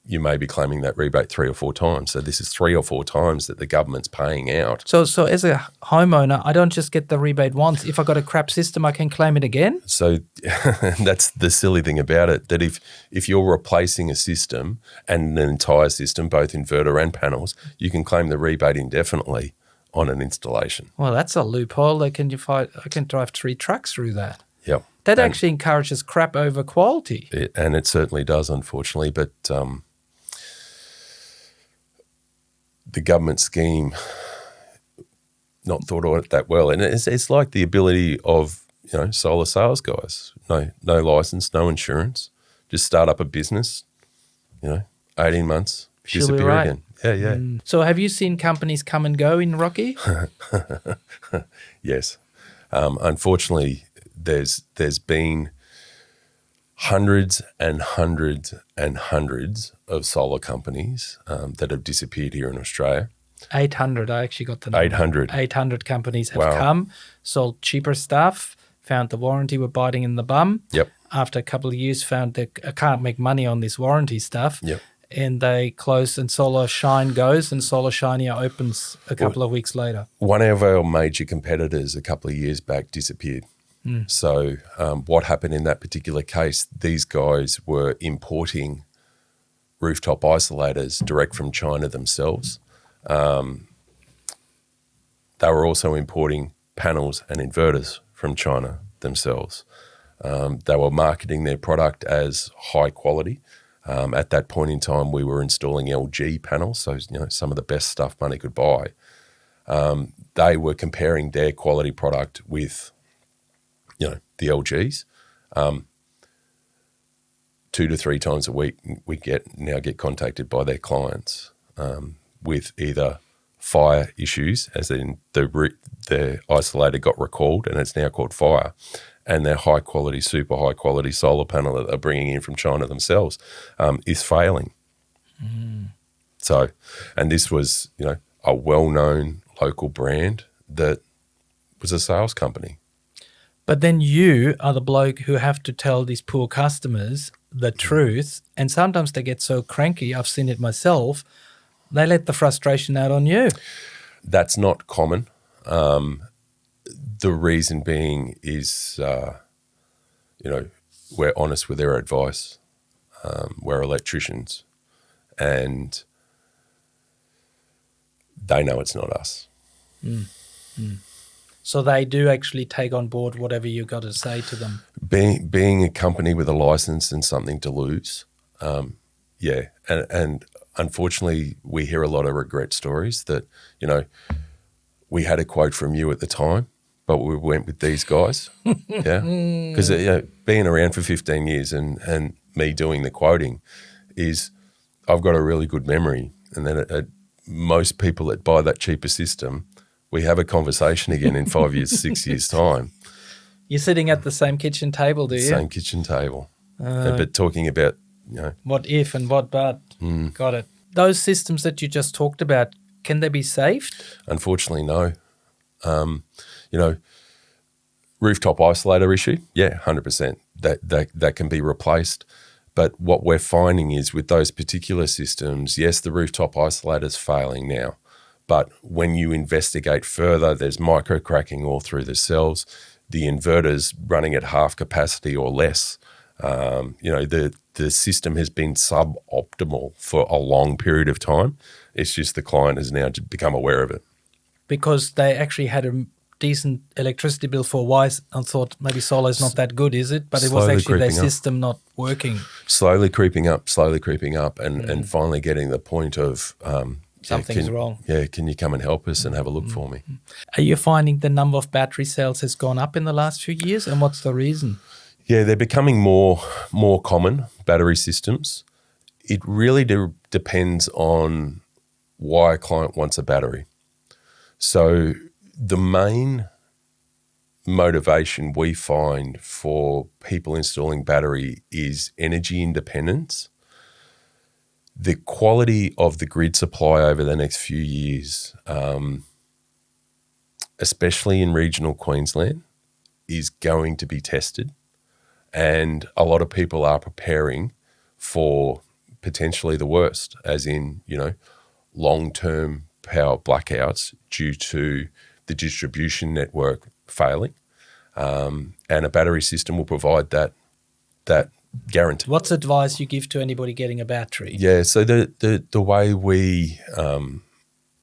S2: you may be claiming that rebate 3 or 4 times. So this is 3 or 4 times that the government's paying out.
S1: So as a homeowner, I don't just get the rebate once. If I got a crap system, I can claim it again?
S2: So that's the silly thing about it, that if you're replacing a system and an entire system, both inverter and panels, you can claim the rebate indefinitely on an installation.
S1: Well, that's a loophole. I can drive 3 trucks through that.
S2: Yep.
S1: That actually encourages crap over quality.
S2: And it certainly does, unfortunately. But the government scheme not thought of it that well. And it's like the ability of, solar sales guys. No license, no insurance. Just start up a business, 18 months, disappear
S1: right.
S2: again. Yeah.
S1: So have you seen companies come and go in Rocky?
S2: Yes. Unfortunately, there's been hundreds and hundreds and hundreds of solar companies that have disappeared here in Australia.
S1: 800, I actually got the number. 800 companies have come, sold cheaper stuff, found the warranty were biting in the bum.
S2: Yep.
S1: After a couple of years, found they can't make money on this warranty stuff.
S2: Yep.
S1: And they close, and Solar Shine goes, and Solar Shinier opens a couple of weeks later.
S2: One of our major competitors a couple of years back disappeared. So what happened in that particular case, these guys were importing rooftop isolators direct from China themselves. They were also importing panels and inverters from China themselves. They were marketing their product as high quality. At that point in time, we were installing LG panels, so some of the best stuff money could buy. They were comparing their quality product with, the LGs. 2 to 3 times a week, we now get contacted by their clients with either fire issues, as in the isolator got recalled and it's now called fire, and their high quality, super high quality solar panel that they're bringing in from China themselves is failing. So, and this was, a well-known local brand that was a sales company.
S1: But then you are the bloke who have to tell these poor customers the truth, and sometimes they get so cranky, I've seen it myself, they let the frustration out on you.
S2: That's not common. The reason being is, we're honest with their advice. We're electricians, and they know it's not us.
S1: So they do actually take on board whatever you got to say to them.
S2: Being a company with a license and something to lose, and unfortunately we hear a lot of regret stories that, we had a quote from you at the time, but we went with these guys. Because being around for 15 years and me doing the quoting is, I've got a really good memory, and then most people that buy that cheaper system, we have a conversation again in 5 years, 6 years' time.
S1: You're sitting at the same kitchen table, do you?
S2: Same kitchen table. But talking about,
S1: what if and what but. Got it. Those systems that you just talked about, can they be saved?
S2: Unfortunately, no. Rooftop isolator issue, 100%. That can be replaced. But what we're finding is with those particular systems, yes, the rooftop isolator's failing now. But when you investigate further, there's microcracking all through the cells. The inverter's running at half capacity or less. The system has been suboptimal for a long period of time. It's just the client has now become aware of it.
S1: Because they actually had a decent electricity bill for a while and thought maybe solar's not that good, is it? But it was actually their system not working.
S2: Slowly creeping up, and finally getting the point of,
S1: something's wrong.
S2: Yeah, can you come and help us and have a look for me?
S1: Are you finding the number of battery cells has gone up in the last few years, and what's the reason?
S2: Yeah, they're becoming more common, battery systems. It really depends on why a client wants a battery. So the main motivation we find for people installing battery is energy independence. The quality of the grid supply over the next few years, especially in regional Queensland, is going to be tested. And a lot of people are preparing for potentially the worst, as in, long-term power blackouts due to the distribution network failing. And a battery system will provide that guarantee.
S1: What's advice you give to anybody getting a battery?
S2: Yeah, so the way we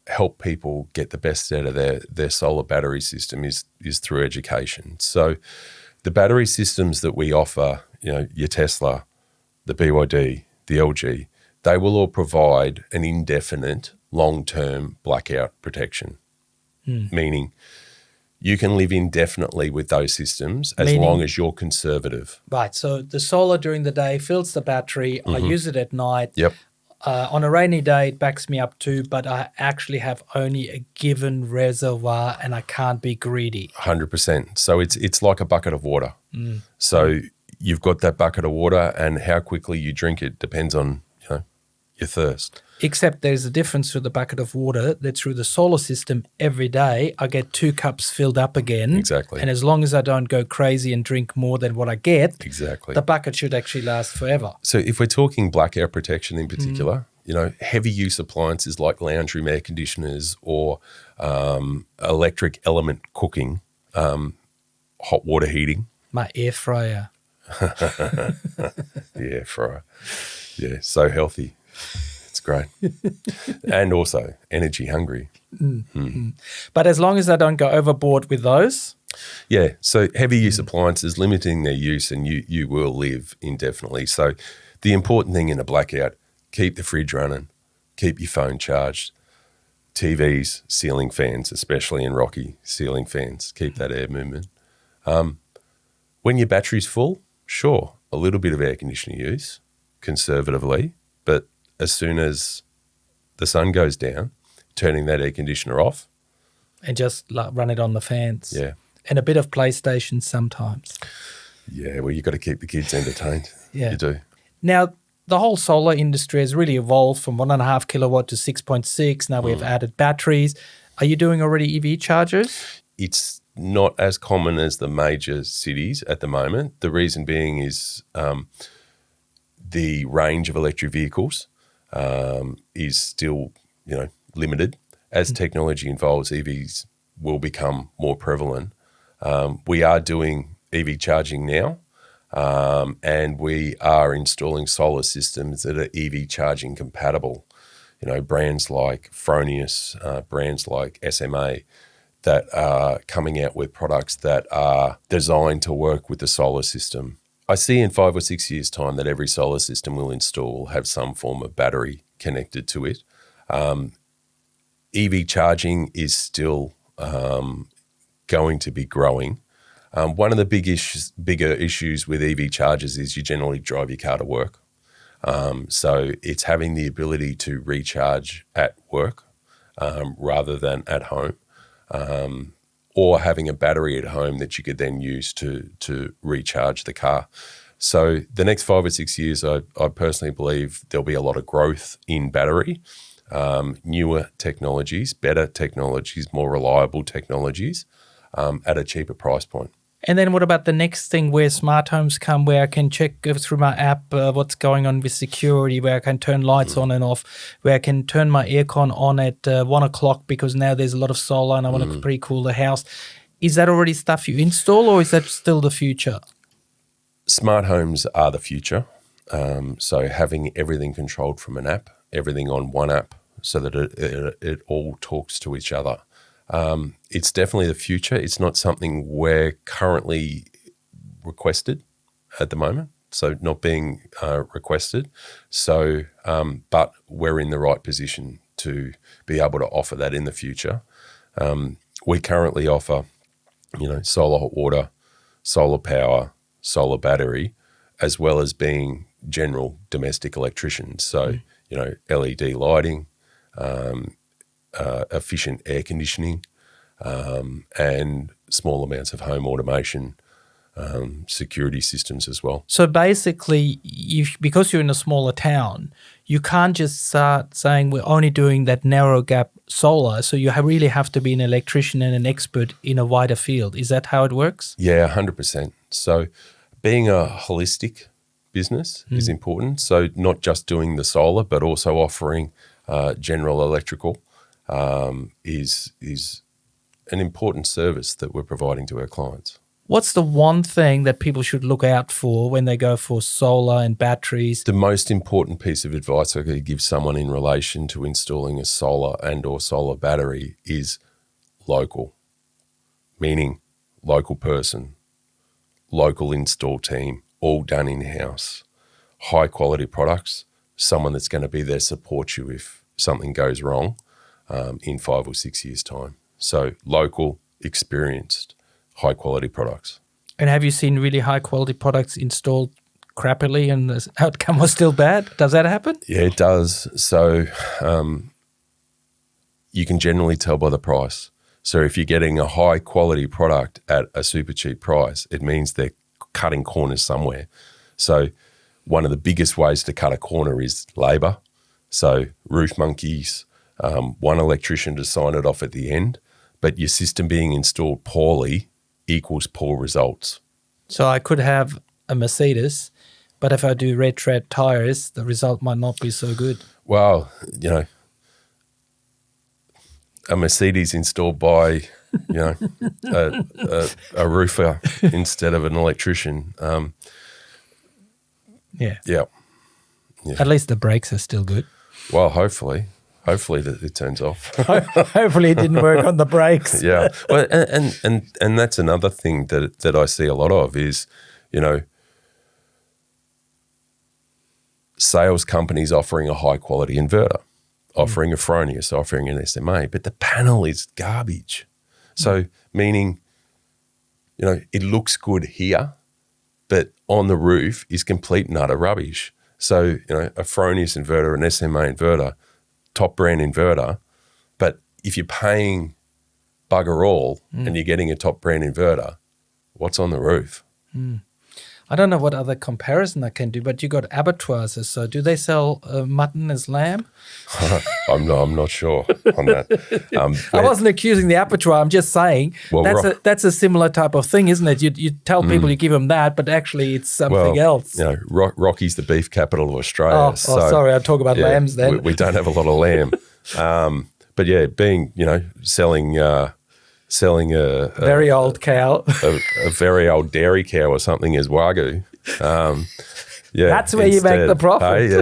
S2: help people get the best out of their solar battery system is through education. So the battery systems that we offer, your Tesla, the BYD, the LG, they will all provide an indefinite long-term blackout protection, meaning you can live indefinitely with those systems as long as you're conservative.
S1: Right. So the solar during the day fills the battery. I use it at night.
S2: Yep.
S1: On a rainy day, it backs me up too, but I actually have only a given reservoir and I can't be greedy.
S2: 100%. So it's like a bucket of water. So you've got that bucket of water, and how quickly you drink it depends on your thirst.
S1: Except there's a difference to the bucket of water that through the solar system every day I get 2 cups filled up again.
S2: Exactly.
S1: And as long as I don't go crazy and drink more than what I get,
S2: exactly,
S1: the bucket should actually last forever.
S2: So if we're talking blackout protection in particular, heavy use appliances like lounge room air conditioners or electric element cooking, hot water heating.
S1: My air fryer.
S2: The air fryer. Yeah, so healthy. It's great. And also energy hungry.
S1: But as long as I don't go overboard with those.
S2: Yeah, so heavy use appliances, limiting their use, and you will live indefinitely. So the important thing in a blackout, keep the fridge running, keep your phone charged, TVs, ceiling fans, especially in rocky, ceiling fans, keep that air movement. When your battery's full, sure, a little bit of air conditioning use, conservatively, but as soon as the sun goes down, turning that air conditioner off.
S1: And just run it on the fans.
S2: Yeah.
S1: And a bit of PlayStation sometimes.
S2: Yeah, well, you've got to keep the kids entertained.
S1: Yeah.
S2: You do.
S1: Now, the whole solar industry has really evolved from 1.5 kilowatt to 6.6. Now we've added batteries. Are you doing already EV chargers?
S2: It's not as common as the major cities at the moment. The reason being is the range of electric vehicles is still, limited. As technology evolves, EVs will become more prevalent. We are doing EV charging now, and we are installing solar systems that are EV charging compatible. Brands like Fronius, brands like SMA, that are coming out with products that are designed to work with the solar system. I see in 5 or 6 years' time that every solar system we'll install will have some form of battery connected to it. EV charging is still going to be growing. One of the bigger issues with EV chargers is you generally drive your car to work. So it's having the ability to recharge at work rather than at home. Or having a battery at home that you could then use to recharge the car. So the next 5 or 6 years, I personally believe there'll be a lot of growth in battery, newer technologies, better technologies, more reliable technologies at a cheaper price point.
S1: And then what about the next thing where smart homes come, where I can check through my app what's going on with security, where I can turn lights on and off, where I can turn my aircon on at 1 o'clock because now there's a lot of solar and I want to pre-cool the house. Is that already stuff you install, or is that still the future?
S2: Smart homes are the future. So having everything controlled from an app, everything on one app so that it all talks to each other. It's definitely the future. It's not something we're currently requested at the moment, so not being requested. So, but we're in the right position to be able to offer that in the future. We currently offer, solar hot water, solar power, solar battery, as well as being general domestic electricians. So, LED lighting, efficient air conditioning, and small amounts of home automation, security systems as well.
S1: So basically, because you're in a smaller town, you can't just start saying we're only doing that narrow gap solar. So you really have to be an electrician and an expert in a wider field. Is that how it works?
S2: Yeah, 100%. So being a holistic business is important. So not just doing the solar, but also offering general electrical is an important service that we're providing to our clients.
S1: What's the one thing that people should look out for when they go for solar and batteries?
S2: The most important piece of advice I could give someone in relation to installing a solar and or solar battery is local, meaning local person, local install team, all done in-house, high quality products, someone that's going to be there to support you if something goes wrong in 5 or 6 years' time. So local, experienced, high quality products.
S1: And have you seen really high quality products installed crappily and the outcome was still bad? Does that happen?
S2: Yeah, it does. So you can generally tell by the price. So if you're getting a high quality product at a super cheap price, it means they're cutting corners somewhere. So one of the biggest ways to cut a corner is labour. So roof monkeys, one electrician to sign it off at the end, but your system being installed poorly equals poor results.
S1: So I could have a Mercedes, but if I do red tread tires, the result might not be so good.
S2: Well, a Mercedes installed by, a roofer instead of an electrician.
S1: Yeah.
S2: Yeah.
S1: At least the brakes are still good.
S2: Well, hopefully that it turns off.
S1: Hopefully it didn't work on the brakes.
S2: Yeah. Well, and that's another thing that I see a lot of is, sales companies offering a high quality inverter, offering a Fronius, offering an SMA, but the panel is garbage. So meaning, it looks good here, but on the roof is complete and utter rubbish. So, a Fronius inverter, an SMA inverter, top brand inverter, but if you're paying bugger all and you're getting a top brand inverter, what's on the roof?
S1: I don't know what other comparison I can do, but you got abattoirs. So do they sell mutton as lamb?
S2: I'm not sure on that.
S1: I wasn't accusing the abattoir. I'm just saying that's a similar type of thing, isn't it? You tell people you give them that, but actually it's something else.
S2: Rocky's the beef capital of Australia.
S1: Sorry, I talk about lambs then.
S2: We don't have a lot of lamb. But yeah, being, selling a
S1: very old cow,
S2: a very old dairy cow or something as Wagyu.
S1: That's where you make the profit.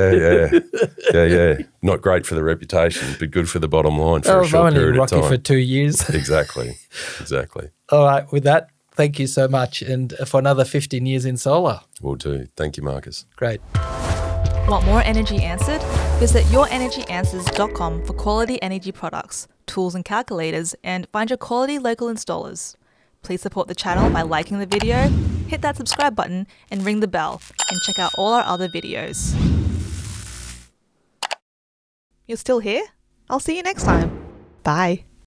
S2: Yeah. Not great for the reputation, but good for the bottom line for a short period of time.
S1: Rocky for 2 years.
S2: Exactly.
S1: All right, with that, thank you so much, and for another 15 years in solar.
S2: Will do. Thank you, Marcus.
S1: Great.
S3: Want more energy answered? Visit yourenergyanswers.com for quality energy products, tools and calculators, and find your quality local installers. Please support the channel by liking the video, hit that subscribe button and ring the bell, and check out all our other videos. You're still here? I'll see you next time. Bye.